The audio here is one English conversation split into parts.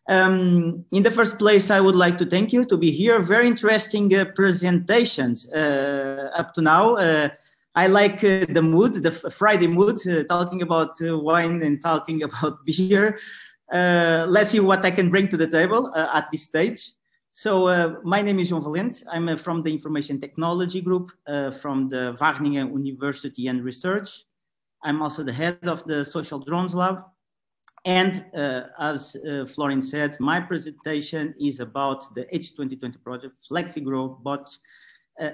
In the first place, I would like to thank you to be here. Very interesting presentations up to now. I like the mood, the Friday mood, talking about wine and talking about beer. Let's see what I can bring to the table at this stage. So my name is João Valente. I'm from the Information Technology Group from the Wageningen University and Research. I'm also the head of the Social Drones Lab. And as Florian said, my presentation is about the H2020 project, Flexigrobots,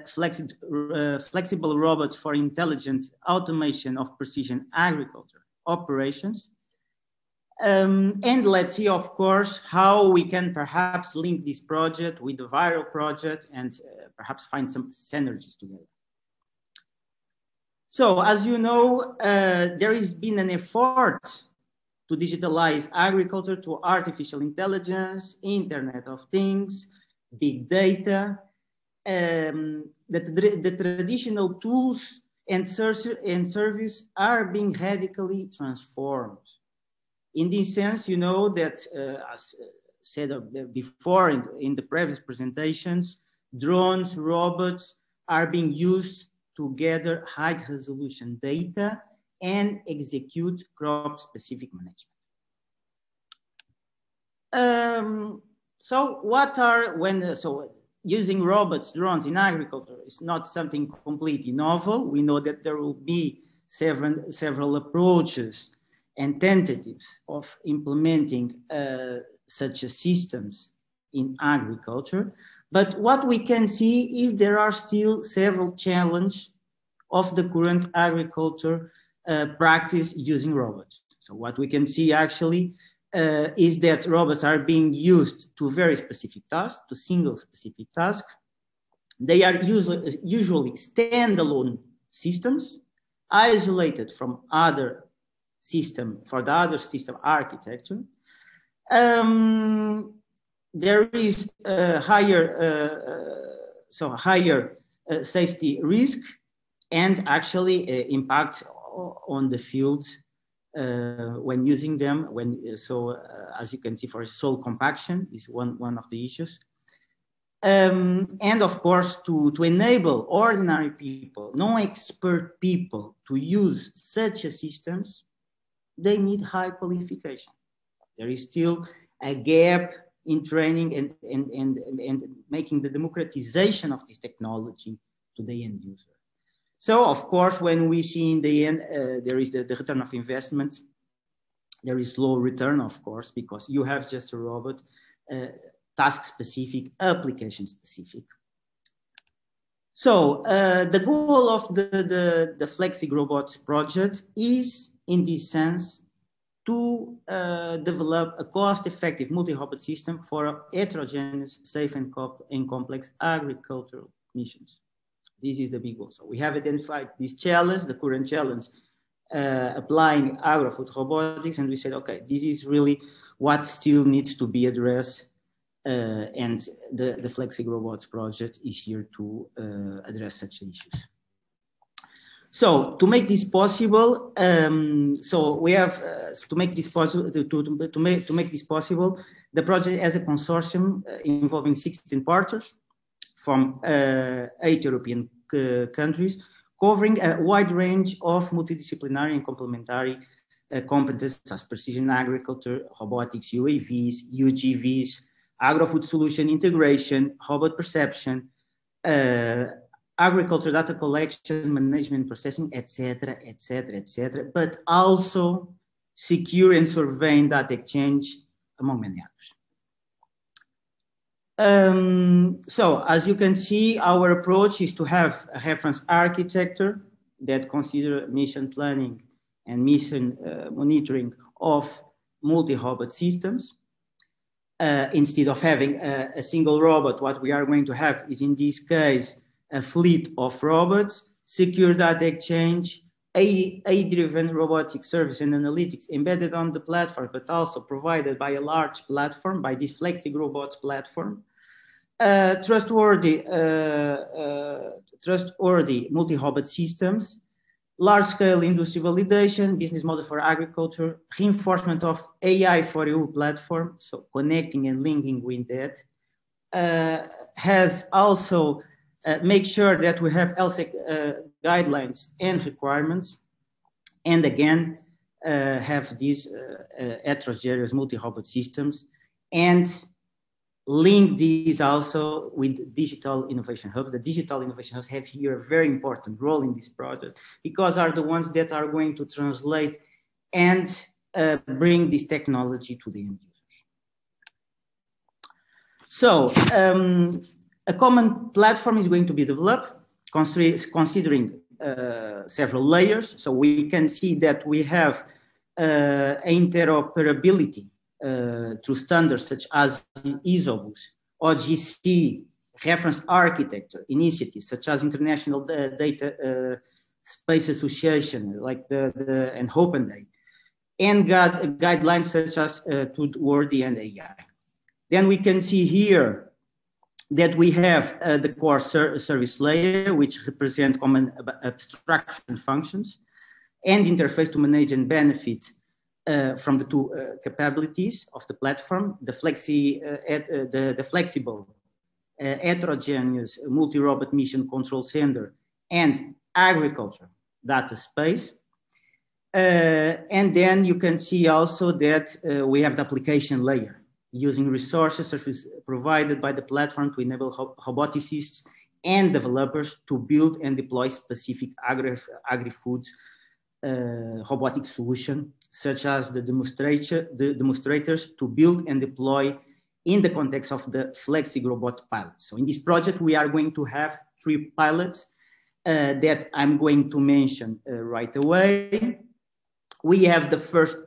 flexible robots for intelligent automation of precision agriculture operations. And let's see, of course, how we can perhaps link this project with the viral project and perhaps find some synergies together. So as you know, there has been an effort to digitalize agriculture to artificial intelligence, Internet of Things, big data. The traditional tools and service are being radically transformed. In this sense, you know that, as said before in the previous presentations, drones, robots are being used to gather high-resolution data and execute crop-specific management. So using robots, drones in agriculture is not something completely novel. We know that there will be several approaches and tentatives of implementing such systems in agriculture. But what we can see is there are still several challenges of the current agriculture practice using robots. So what we can see actually is that robots are being used to very specific tasks, to single specific tasks. They are usually standalone systems, isolated from other system, for the other system architecture. There is higher safety risk and actually impact on the field when using them. As you can see, for soil compaction is one of the issues. And of course, to enable ordinary people, non-expert people to use such systems, they need high qualification. There is still a gap in training and making the democratization of this technology to the end user. So of course, when we see in the end, there is the return of investment, there is low return, of course, because you have just a robot, task specific, application specific. So the goal of the Flexigrobots project is, in this sense, to develop a cost-effective multi-robot system for heterogeneous, safe and complex agricultural missions. This is the big goal. So we have identified this challenge, the current challenge, applying agri-food robotics, and we said, okay, this is really what still needs to be addressed, and the Flexigrobots project is here to address such issues. So to make this possible, to make this possible, the project has a consortium involving 16 partners from 8 European countries, covering a wide range of multidisciplinary and complementary competencies as precision agriculture, robotics, UAVs, UGVs, agri-food solution integration, robot perception, agriculture data collection, management, processing, etc., etc., etc., but also secure and surveying data exchange, among many others. So as you can see, our approach is to have a reference architecture that consider mission planning and mission monitoring of multi-robot systems. Instead of having a single robot, what we are going to have is, in this case, a fleet of robots, secure data exchange, AI-driven robotic service and analytics embedded on the platform, but also provided by a large platform, by this Flexigrobots platform. Trustworthy multi-robot systems large-scale industry validation, business model for agriculture, reinforcement of AI for EU platform, so connecting and linking with that, has also make sure that we have LSEC guidelines and requirements, and again, have these heterogeneous multi-robot systems, and link these also with digital innovation hubs. The digital innovation hubs have here a very important role in this project because are the ones that are going to translate and bring this technology to the end users. So a common platform is going to be developed considering several layers. So we can see that we have interoperability through standards such as ISOBUS, OGC, reference architecture initiatives such as International Data Space Association, like and OpenDay, and guidelines such as Worthy and AI. Then we can see here that we have the core service layer, which represent common abstraction functions and interface to manage and benefit from the two capabilities of the platform, the flexible, heterogeneous multi-robot mission control center and agriculture data space. And then you can see also that we have the application layer using resources services provided by the platform to enable roboticists and developers to build and deploy specific agri-food robotic solution, such as the demonstrators to build and deploy in the context of the Flexigrobot pilot. So in this project, we are going to have 3 pilots that I'm going to mention right away. We have the first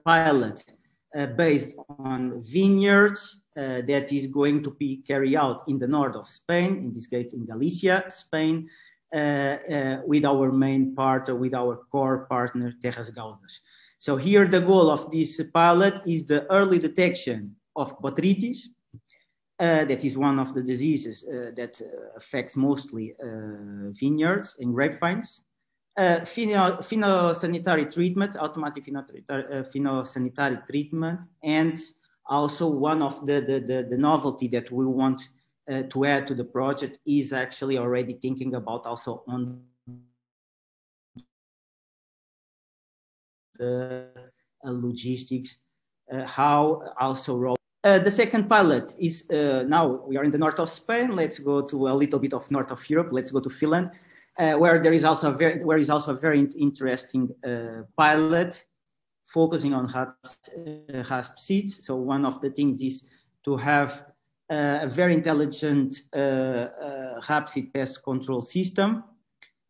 pilot based on vineyards that is going to be carried out in the north of Spain, in this case in Galicia, Spain, with our main partner, with our core partner, Terras Gaudas. So here the goal of this pilot is the early detection of botrytis. That is one of the diseases that affects mostly vineyards and grapevines. Phytosanitary treatment, automatic phytosanitary treatment, and also one of the novelty that we want to add to the project is actually already thinking about also on the logistics, how also the second pilot is now we are in the north of Spain. Let's go to a little bit of north of Europe. Let's go to Finland, where there is also a very interesting pilot focusing on rasp seeds. So one of the things is to have a very intelligent rapeseed pest control system.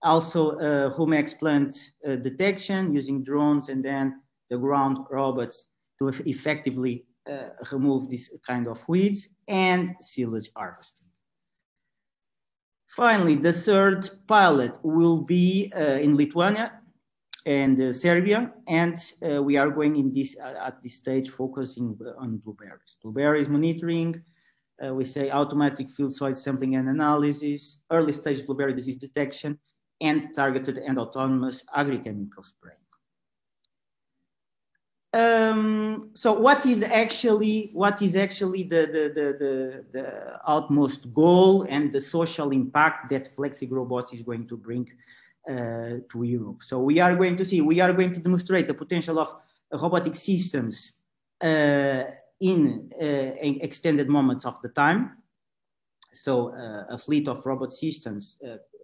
Also, Humex plant detection using drones and then the ground robots to effectively remove this kind of weeds, and silage harvesting. Finally, the third pilot will be in Lithuania and Serbia, and we are going in this at this stage focusing on blueberries. Blueberries monitoring. We say automatic field soil sampling and analysis, early stage blueberry disease detection, and targeted and autonomous agrochemical spraying. So what is actually the utmost goal and the social impact that Flexigrobots is going to bring to Europe? So we are going to demonstrate the potential of robotic systems in extended moments of the time. So a fleet of robot systems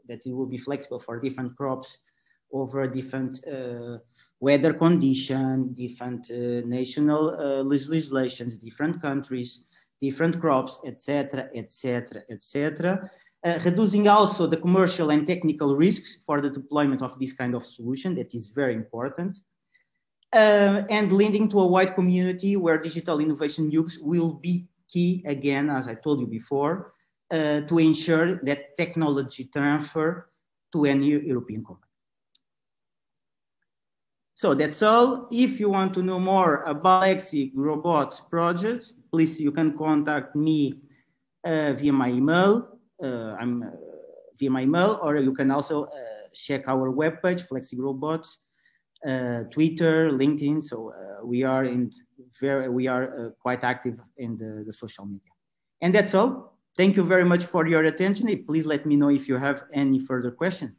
that it will be flexible for different crops over different weather condition, different national legislations, different countries, different crops, etc., etc., etc. Reducing also the commercial and technical risks for the deployment of this kind of solution, that is very important. And leading to a wide community where digital innovation use will be key, again, as I told you before, to ensure that technology transfer to any European company. So that's all. If you want to know more about Flexigrobots project, please, you can contact me via my email. Via my email, or you can also check our webpage, Flexigrobots, Twitter, LinkedIn. So we are quite active in the social media. And that's all. Thank you very much for your attention. Please let me know if you have any further questions.